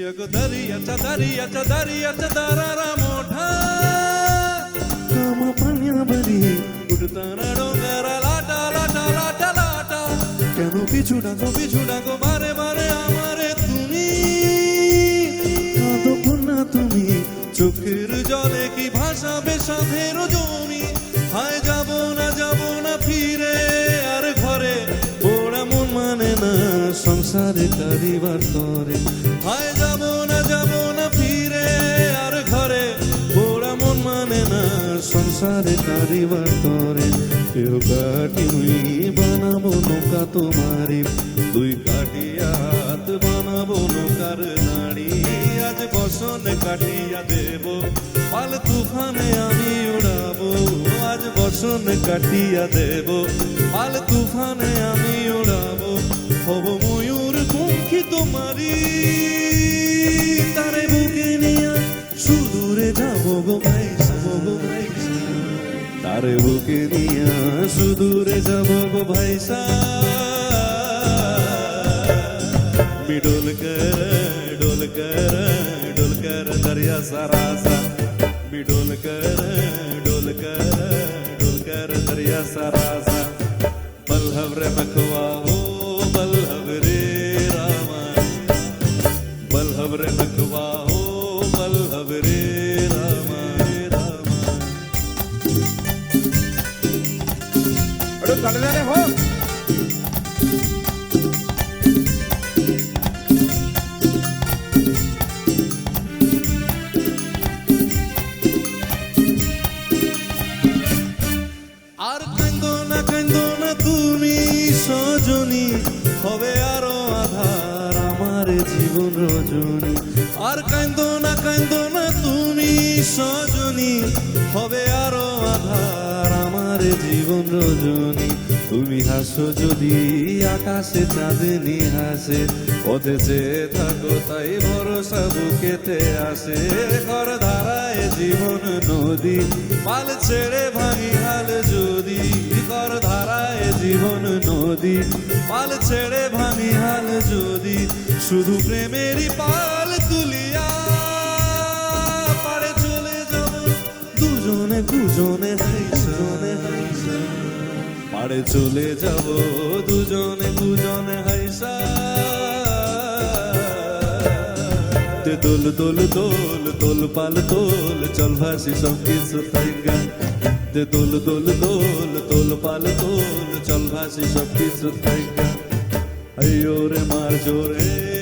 दरियाचा दरारा मोठा कामा पाण्यावरी उडताना डोंगरा लाटा लाटा लाटा लाटा কেন পিছু ডাকো বারে বারে আমারে তুমি কাঁদো না তুমি চোখের জলে কি ভাসাবে সাধের জমি হায় যাব না ফিরে আর ঘরে পোড়া মন মানে না সংসারে কারিবার তরে হায় যাব না ফিরে আর ঘরে পোড়া মন মানে না সংসারে কারিবার তরে কেউ কাটি নুই বানাবো নৌকা তোমারি দুই কাটিয়া হাত বানাবো নৌকার নাড়ি আজ বসনে কাটিয়া দেব পাল তুফানে আমি উড়াবো আজ বসনে কাটিয়া দেব পাল তুফানে আমি উড়াবো হব ময়ূর পঙ্খী তোমারি তারে বুকে নিয়ে সুদূরে যাবো গো ভাইসা তারে বুকে নিয়ে সুদূরে যাবো গো ভাইসা डोल कर दरिया सरासा भी डोल कर दरिया सरासा बल्लभ रे मखवा हो बल्लभ रे रामा बल्लभ रे मखवा हो बल्लभ रे रामा अरे चले जाने हो আর কান্দো না তুমি সজনী হবে আরো আধার আমার জীবন রজনী আর কান্দো না তুমি সজনী হবে আরো আধার আমার জীবন রজনী তুমি হাসো যদি আকাশে চাঁদনি হাসে পথে চেয়ে থাকো তাই ভরসা বুকেতে আসে ঘর ধারায় জীবন নদী পাল ছেড়ে ভাঙি হাল যদি ঘর ধারায় জীবন নদী পাল ছেড়ে ভাঙি হাল যদি শুধু প্রেমেরই পাল তুলিয়া পারে চলে যাব দুজনে পারে চলে যাব দুজনে হাইসা দোল পাল দোল চল ভাসি সব কিছু থাইগা দোল পাল দোল চল ভাসি সব কিছু থাইগা আইয়ো রে মার জোরে